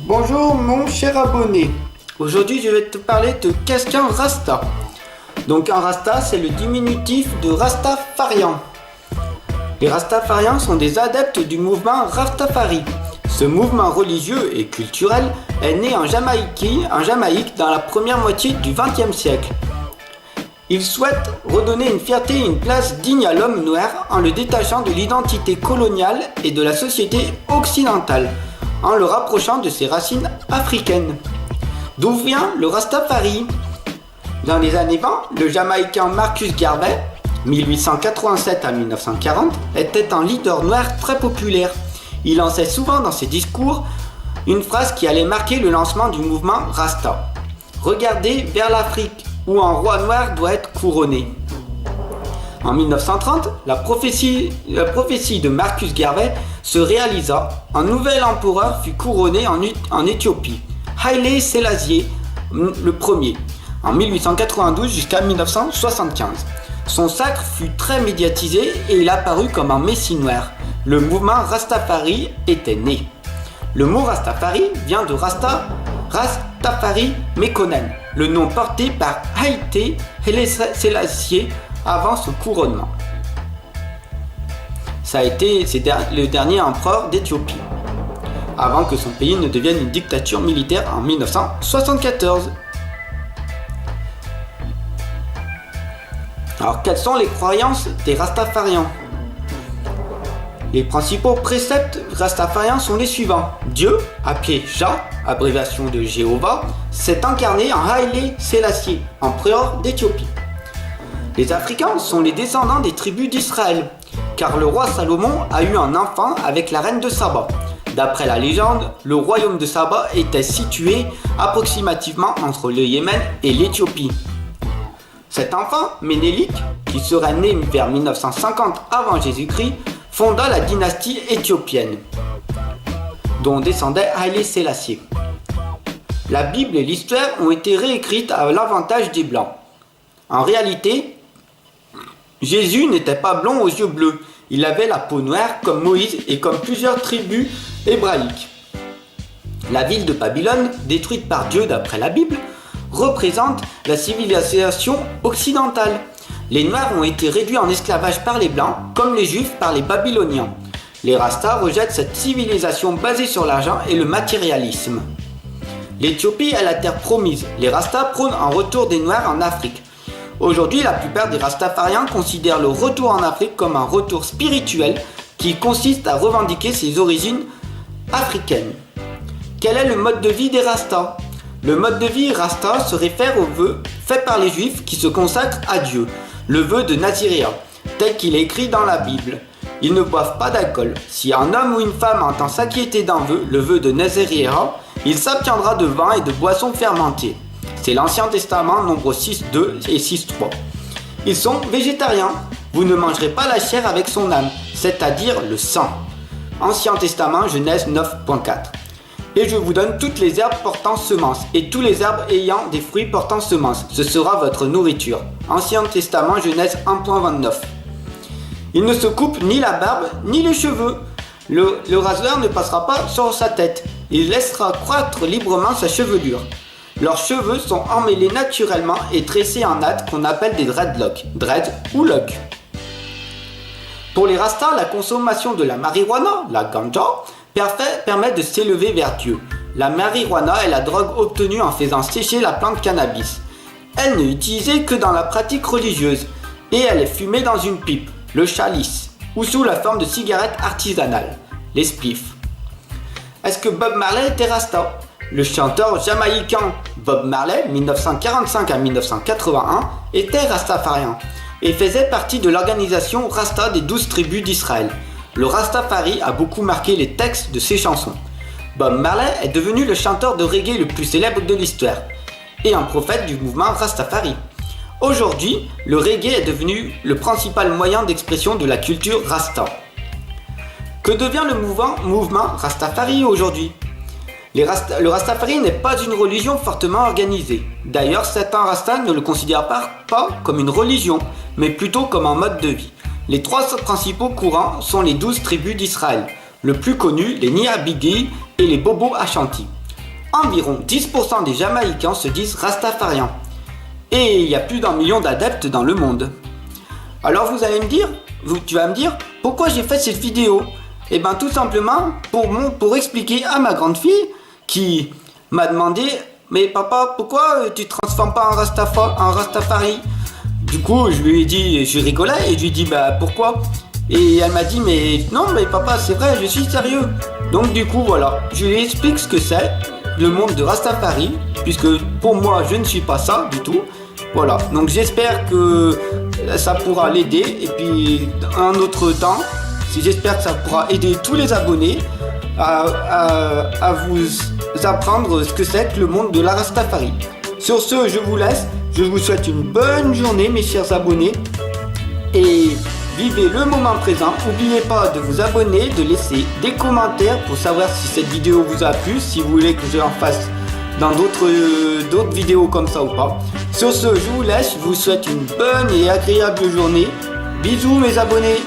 Bonjour mon cher abonné. Aujourd'hui je vais te parler de qu'est-ce qu'un Rasta. Donc un Rasta c'est le diminutif de Rastafarian. Les Rastafarians sont des adeptes du mouvement Rastafari. Ce mouvement religieux et culturel est né en Jamaïque dans la première moitié du XXe siècle. Ils souhaitent redonner une fierté et une place digne à l'homme noir en le détachant de l'identité coloniale et de la société occidentale, en le rapprochant de ses racines africaines. D'où vient le Rastafari? Dans les années 20, le Jamaïcain Marcus Garvey, 1887 à 1940, était un leader noir très populaire. Il lançait souvent dans ses discours une phrase qui allait marquer le lancement du mouvement Rasta. Regardez vers l'Afrique, où un roi noir doit être couronné. En 1930, la prophétie de Marcus Garvey se réalisa. Un nouvel empereur fut couronné en Éthiopie, Haile Selassie le Ier, en 1892 jusqu'à 1975. Son sacre fut très médiatisé et il apparut comme un messie noir. Le mouvement Rastafari était né. Le mot Rastafari vient de Rastafari Mekonnen, le nom porté par Haïté Selassie avant son couronnement. C'est le dernier empereur d'Éthiopie, avant que son pays ne devienne une dictature militaire en 1974. Alors, quelles sont les croyances des Rastafarians? Les principaux préceptes rastafariens sont les suivants. Dieu, appelé Jah, abréviation de Jéhovah, s'est incarné en Haile Selassie, empereur d'Éthiopie. Les Africains sont les descendants des tribus d'Israël, car le roi Salomon a eu un enfant avec la reine de Saba. D'après la légende, le royaume de Saba était situé approximativement entre le Yémen et l'Éthiopie. Cet enfant, Ménélik, qui serait né vers 1950 avant Jésus-Christ, fonda la dynastie éthiopienne, dont descendait Haile Selassie. La Bible et l'histoire ont été réécrites à l'avantage des Blancs. En réalité, Jésus n'était pas blond aux yeux bleus, il avait la peau noire comme Moïse et comme plusieurs tribus hébraïques. La ville de Babylone, détruite par Dieu d'après la Bible, représente la civilisation occidentale. Les Noirs ont été réduits en esclavage par les Blancs, comme les Juifs par les Babyloniens. Les Rastas rejettent cette civilisation basée sur l'argent et le matérialisme. L'Éthiopie est la terre promise. Les Rastas prônent un retour des Noirs en Afrique. Aujourd'hui, la plupart des Rastafariens considèrent le retour en Afrique comme un retour spirituel qui consiste à revendiquer ses origines africaines. Quel est le mode de vie des Rastas? Le mode de vie Rasta se réfère au vœu fait par les Juifs qui se consacrent à Dieu, le vœu de Naziréa, tel qu'il est écrit dans la Bible. Ils ne boivent pas d'alcool. Si un homme ou une femme entend s'inquiéter d'un vœu, le vœu de Naziréa, il s'abstiendra de vin et de boissons fermentées. C'est l'Ancien Testament, Nombre 6.2 et 6.3. Ils sont végétariens. Vous ne mangerez pas la chair avec son âme, c'est-à-dire le sang. Ancien Testament, Genèse 9.4. Et je vous donne toutes les herbes portant semences, et tous les arbres ayant des fruits portant semences. Ce sera votre nourriture. Ancien Testament, Genèse 1.29. Il ne se coupe ni la barbe, ni les cheveux. Le rasoir ne passera pas sur sa tête. Il laissera croître librement sa chevelure. Leurs cheveux sont emmêlés naturellement et tressés en nattes qu'on appelle des dreadlocks, dread ou lock. Pour les Rastas, la consommation de la marijuana, la ganja, permet de s'élever vers Dieu. La marijuana est la drogue obtenue en faisant sécher la plante cannabis. Elle n'est utilisée que dans la pratique religieuse et elle est fumée dans une pipe, le chalice, ou sous la forme de cigarettes artisanales, les spliffs. Est-ce que Bob Marley était Rasta? Le chanteur jamaïcain Bob Marley, 1945 à 1981, était rastafarien et faisait partie de l'organisation Rasta des 12 tribus d'Israël. Le Rastafari a beaucoup marqué les textes de ses chansons. Bob Marley est devenu le chanteur de reggae le plus célèbre de l'histoire et un prophète du mouvement Rastafari. Aujourd'hui, le reggae est devenu le principal moyen d'expression de la culture Rasta. Que devient le mouvement Rastafari aujourd'hui? Le Rastafari n'est pas une religion fortement organisée. D'ailleurs, certains Rastas ne le considèrent pas comme une religion, mais plutôt comme un mode de vie. Les trois principaux courants sont les 12 tribus d'Israël, le plus connu, les Niabigi et les Bobo Ashanti. environ 10% des Jamaïcains se disent Rastafariens. Et il y a plus d'1 million d'adeptes dans le monde. Alors vous allez me dire, tu vas me dire, pourquoi j'ai fait cette vidéo? Eh ben tout simplement pour expliquer à ma grande fille qui m'a demandé, mais papa, pourquoi tu te transformes pas en Rastafari? Du coup, je lui ai dit, je rigolais et je lui ai dit, bah pourquoi? Et elle m'a dit, mais non, mais papa, c'est vrai, je suis sérieux. Donc du coup, voilà, je lui explique ce que c'est, le monde de Rastafari, puisque pour moi, je ne suis pas ça du tout. Voilà, donc j'espère que ça pourra l'aider. Et puis, un autre temps, j'espère que ça pourra aider tous les abonnés à vous apprendre ce que c'est que le monde de la Rastafari. Sur ce, je vous laisse. Je vous souhaite une bonne journée, mes chers abonnés. Et vivez le moment présent. N'oubliez pas de vous abonner, de laisser des commentaires pour savoir si cette vidéo vous a plu, si vous voulez que je en fasse dans d'autres vidéos comme ça ou pas. Sur ce, je vous laisse. Je vous souhaite une bonne et agréable journée. Bisous, mes abonnés.